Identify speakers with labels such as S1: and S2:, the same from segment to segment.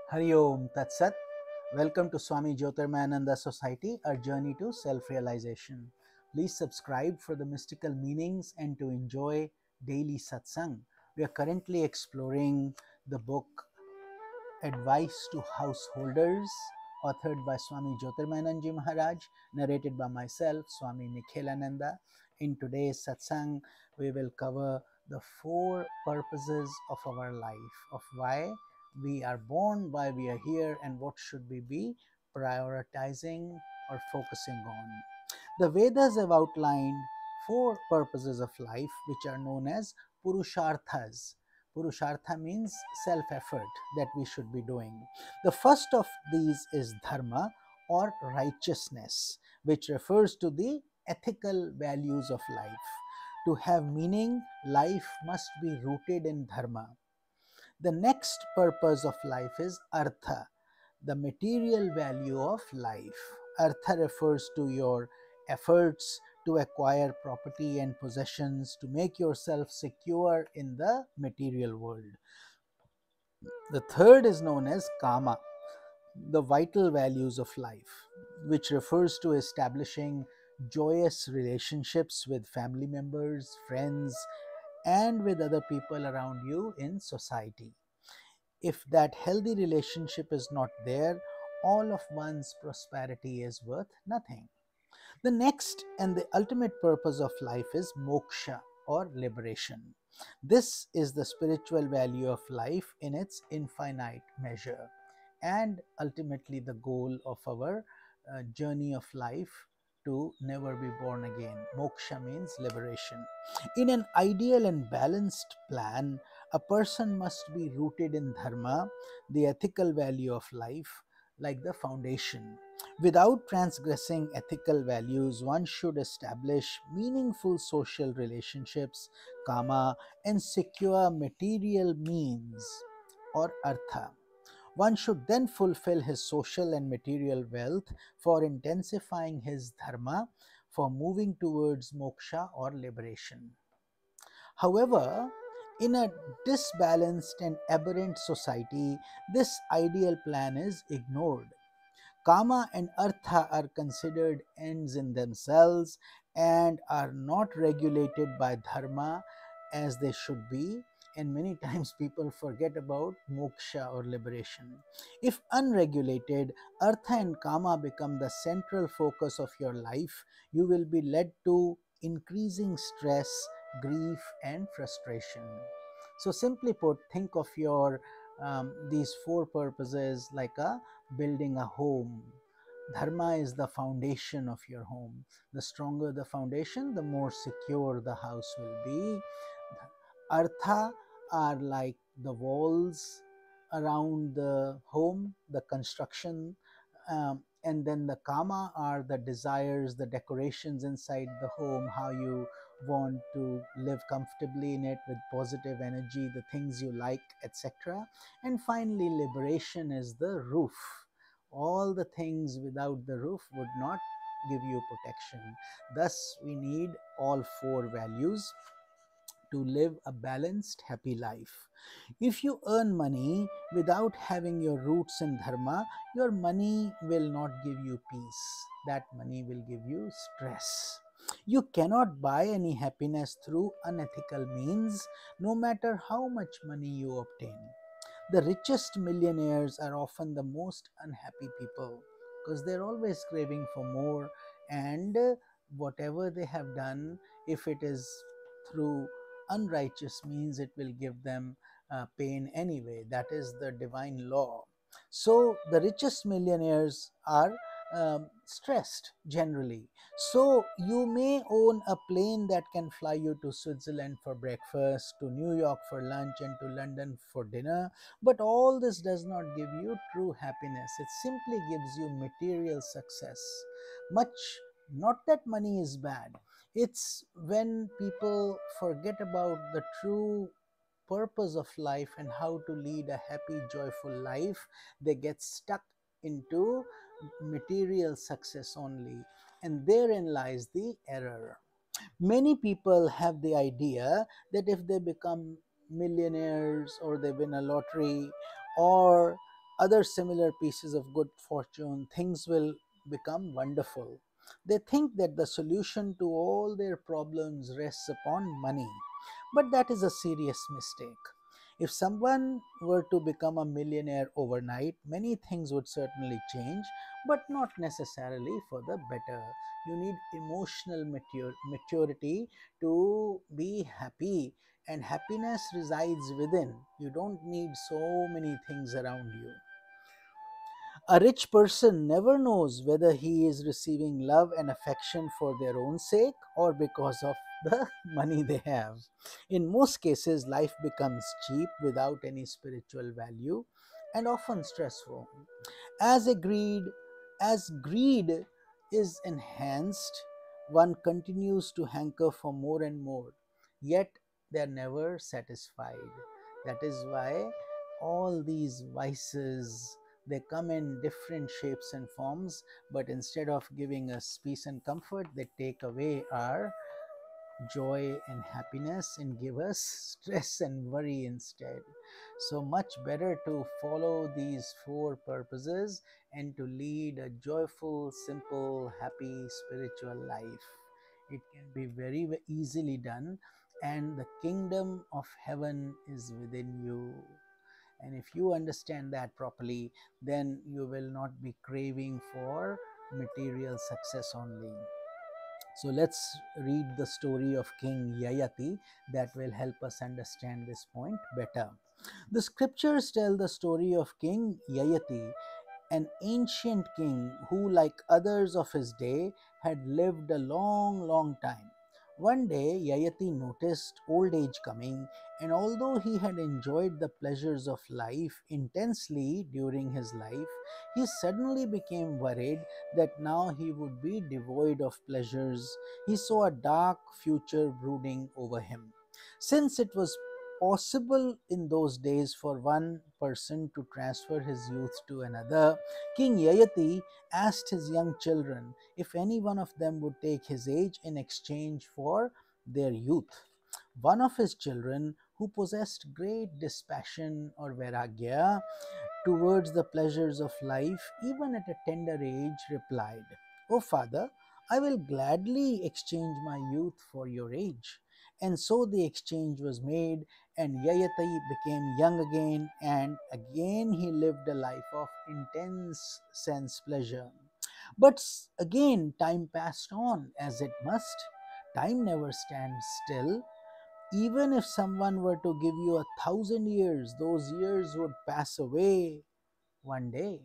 S1: Hari Om Tat Sat. Welcome to Swami Jyotirmayananda Society, our journey to self-realization. Please subscribe for the mystical meanings and to enjoy daily satsang. We are currently exploring the book Advice to Householders, authored by Swami Jyotirmayananda Maharaj, narrated by myself, Swami Nikhilananda. In today's satsang, we will cover the four purposes of our life, of why we are born, why we are here, and what should we be prioritizing or focusing on. The Vedas have outlined four purposes of life, which are known as Purusharthas. Purushartha means self effort that we should be doing. The first of these is Dharma or righteousness, which refers to the ethical values of life. To have meaning, life must be rooted in Dharma. The next purpose of life is Artha, the material value of life. Artha refers to your efforts to acquire property and possessions to make yourself secure in the material world. The third is known as Kama, the vital values of life, which refers to establishing joyous relationships with family members, friends, and with other people around you in society. If that healthy relationship is not there, all of one's prosperity is worth nothing. The next and the ultimate purpose of life is moksha or liberation. This is the spiritual value of life in its infinite measure and ultimately the goal of our journey of life to never be born again. Moksha means liberation. In an ideal and balanced plan, a person must be rooted in dharma, the ethical value of life, like the foundation. Without transgressing ethical values, one should establish meaningful social relationships, kama, and secure material means or artha. One should then fulfill his social and material wealth for intensifying his dharma, for moving towards moksha or liberation. However, in a disbalanced and aberrant society, this ideal plan is ignored. Kama and Artha are considered ends in themselves and are not regulated by Dharma as they should be. And many times people forget about moksha or liberation. If unregulated, Artha and Kama become the central focus of your life, you will be led to increasing stress, grief, and frustration. So, simply put, think of your these four purposes like a building a home. Dharma is the foundation of your home. The stronger the foundation, the more secure the house will be. Artha are like the walls around the home, the construction, and then the kama are the desires, the decorations inside the home, how you want to live comfortably in it with positive energy, the things you like, etc. And finally, liberation is the roof. All the things without the roof would not give you protection. Thus, we need all four values to live a balanced, happy life. If you earn money without having your roots in dharma, your money will not give you peace. That money will give you stress. You cannot buy any happiness through unethical means, no matter how much money you obtain. The richest millionaires are often the most unhappy people because they're always craving for more, and whatever they have done, if it is through unrighteous means, it will give them pain anyway. That is the divine law. So the richest millionaires are stressed generally. So you may own a plane that can fly you to Switzerland for breakfast, to New York for lunch, and to London for dinner, but all this does not give you true happiness. It simply gives you material success. Much, not that money is bad. It's when people forget about the true purpose of life and how to lead a happy, joyful life, they get stuck into material success only. And therein lies the error. Many people have the idea that if they become millionaires or they win a lottery or other similar pieces of good fortune, things will become wonderful. They think that the solution to all their problems rests upon money, but that is a serious mistake. If someone were to become a millionaire overnight, many things would certainly change, but not necessarily for the better. You need emotional maturity to be happy, and happiness resides within. You don't need so many things around you. A rich person never knows whether he is receiving love and affection for their own sake or because of the money they have. In most cases, life becomes cheap without any spiritual value and often stressful. As agreed, as greed is enhanced, one continues to hanker for more and more, yet they are never satisfied. That is why all these vices, they come in different shapes and forms, but instead of giving us peace and comfort, they take away our joy and happiness and give us stress and worry instead. So much better to follow these four purposes and to lead a joyful, simple, happy spiritual life. It can be very easily done, and the kingdom of heaven is within you. And if you understand that properly, then you will not be craving for material success only. So let's read the story of King Yayati that will help us understand this point better. The scriptures tell the story of King Yayati, an ancient king who, like others of his day, had lived a long, long time. One day, Yayati noticed old age coming, and although he had enjoyed the pleasures of life intensely during his life, he suddenly became worried that now he would be devoid of pleasures. He saw a dark future brooding over him. Since it was possible in those days for one person to transfer his youth to another, King Yayati asked his young children if any one of them would take his age in exchange for their youth. One of his children, who possessed great dispassion or vairagya towards the pleasures of life, even at a tender age, replied, "O father, I will gladly exchange my youth for your age." And so the exchange was made, and Yayati became young again, and again he lived a life of intense sense pleasure. But again, time passed on, as it must. Time never stands still. Even if someone were to give you 1,000 years, those years would pass away one day.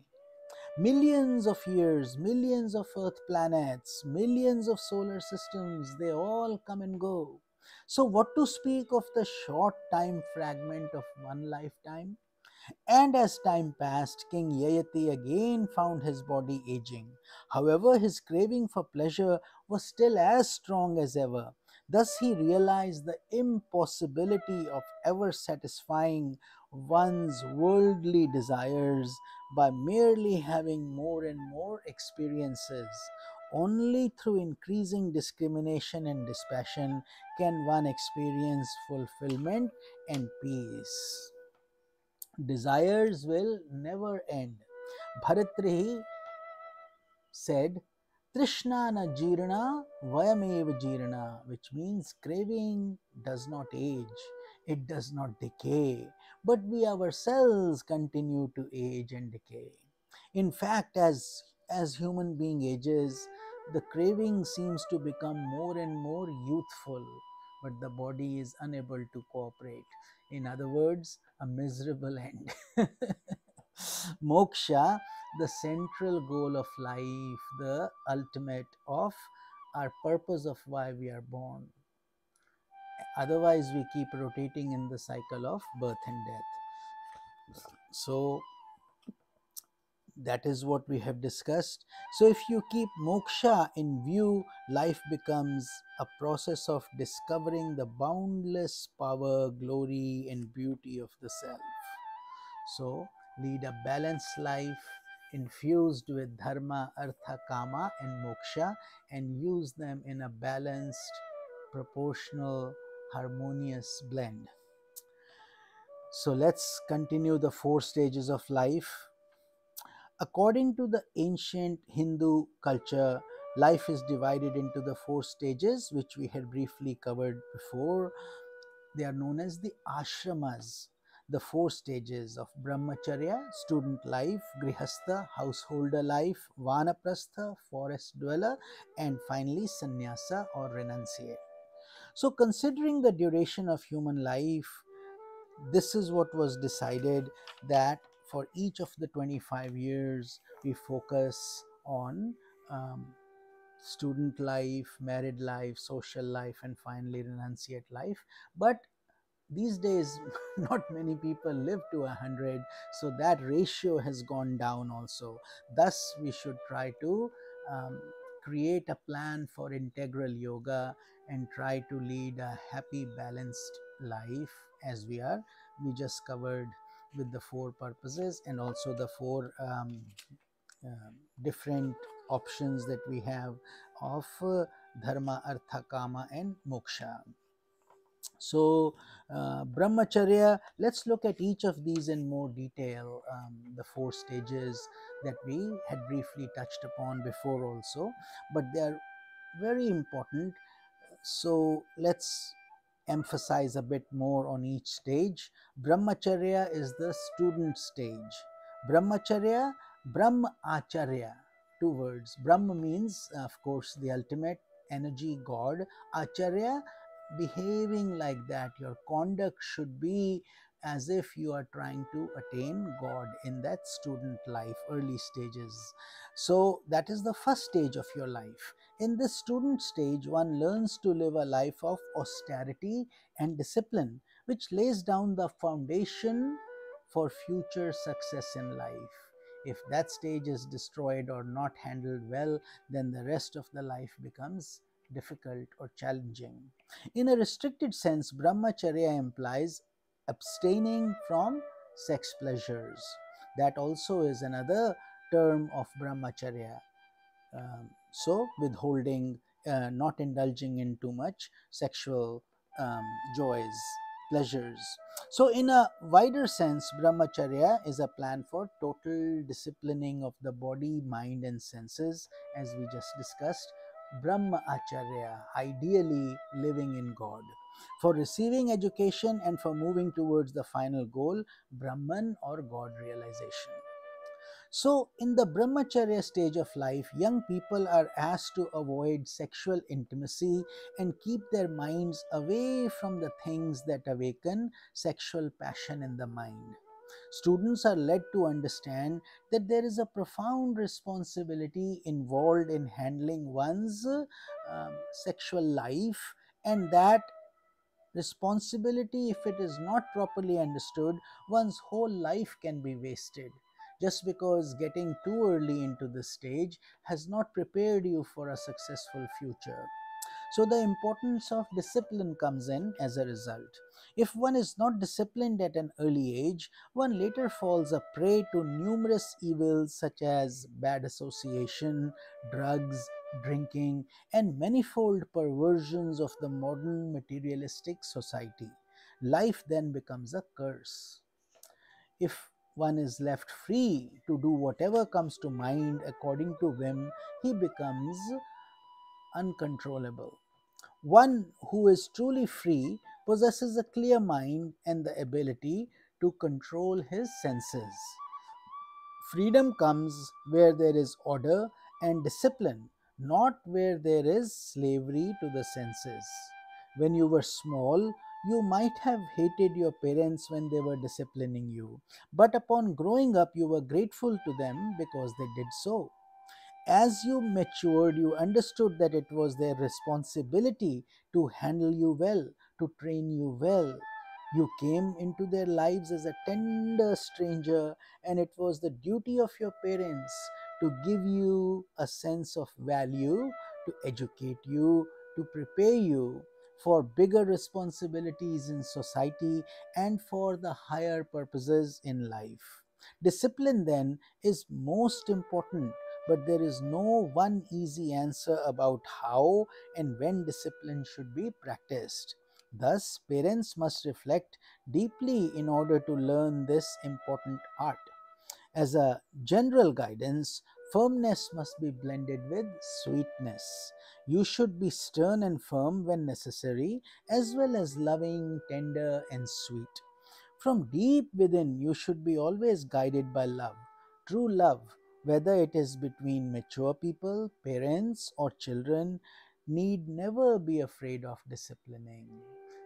S1: Millions of years, millions of earth planets, millions of solar systems, they all come and go. So, what to speak of the short time fragment of one lifetime? And as time passed, King Yayati again found his body aging. However, his craving for pleasure was still as strong as ever. Thus, he realized the impossibility of ever satisfying one's worldly desires by merely having more and more experiences. Only through increasing discrimination and dispassion can one experience fulfillment and peace. Desires will never end. Bharatrihi said, Trishna na jirna vayameva jirna, which means craving does not age, it does not decay, but we ourselves continue to age and decay. In fact, as human being ages, the craving seems to become more and more youthful, but the body is unable to cooperate. In other words, a miserable end. Moksha, the central goal of life, the ultimate of our purpose of why we are born. Otherwise, we keep rotating in the cycle of birth and death. So, that is what we have discussed. So, if you keep moksha in view, life becomes a process of discovering the boundless power, glory, and beauty of the self. So, lead a balanced life infused with dharma, artha, kama, and moksha, and use them in a balanced, proportional, harmonious blend. So, let's continue the four stages of life. According to the ancient Hindu culture, life is divided into the four stages, which we had briefly covered before. They are known as the ashramas, the four stages of brahmacharya, student life, grihastha, householder life, vanaprastha, forest dweller, and finally sannyasa or renunciate. So, considering the duration of human life, this is what was decided, that for each of the 25 years we focus on um, student life, married life, social life, and finally renunciate life. But these days not many people live to 100, so that ratio has gone down also. Thus we should try to um, create a plan for integral yoga and try to lead a happy balanced life, as we just covered with the four purposes and also the four different options that we have of dharma, artha, kama, and moksha. So, brahmacharya, let's look at each of these in more detail. The four stages that we had briefly touched upon before, also, but they are very important. So, let's emphasize a bit more on each stage. Brahmacharya is the student stage. Brahmacharya, Brahmacharya, two words. Brahma means, of course, the ultimate energy, God. Acharya, behaving like that. Your conduct should be as if you are trying to attain God in that student life, early stages. So, that is the first stage of your life. In this student stage, one learns to live a life of austerity and discipline, which lays down the foundation for future success in life. If that stage is destroyed or not handled well, then the rest of the life becomes difficult or challenging. In a restricted sense, brahmacharya implies abstaining from sex pleasures. That also is another term of brahmacharya. So, withholding, not indulging in too much sexual um, joys, pleasures. So, in a wider sense, brahmacharya is a plan for total disciplining of the body, mind, and senses, as we just discussed. Brahmacharya, ideally living in God. For receiving education and for moving towards the final goal, Brahman or God realization. So, in the brahmacharya stage of life, young people are asked to avoid sexual intimacy and keep their minds away from the things that awaken sexual passion in the mind. Students are led to understand that there is a profound responsibility involved in handling one's sexual life, and that responsibility, if it is not properly understood, one's whole life can be wasted, just because getting too early into this stage has not prepared you for a successful future. So, the importance of discipline comes in as a result. If one is not disciplined at an early age, one later falls a prey to numerous evils such as bad association, drugs, drinking, and manifold perversions of the modern materialistic society. Life then becomes a curse. If one is left free to do whatever comes to mind according to whim, he becomes uncontrollable. One who is truly free possesses a clear mind and the ability to control his senses. Freedom comes where there is order and discipline, not where there is slavery to the senses. When you were small, you might have hated your parents when they were disciplining you, but upon growing up, you were grateful to them because they did so. As you matured, you understood that it was their responsibility to handle you well, to train you well. You came into their lives as a tender stranger, and it was the duty of your parents to give you a sense of value, to educate you, to prepare you for bigger responsibilities in society and for the higher purposes in life. Discipline, then, is most important, but there is no one easy answer about how and when discipline should be practiced. Thus, parents must reflect deeply in order to learn this important art. As a general guidance, firmness must be blended with sweetness. You should be stern and firm when necessary, as well as loving, tender, and sweet. From deep within, you should be always guided by love, true love, whether it is between mature people, parents, or children, need never be afraid of disciplining.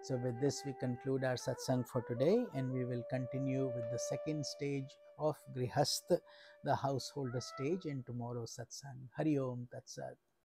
S1: So, with this, we conclude our satsang for today, and we will continue with the second stage of Grihastha, the householder stage, in tomorrow's satsang. Hari Om Tat Sat.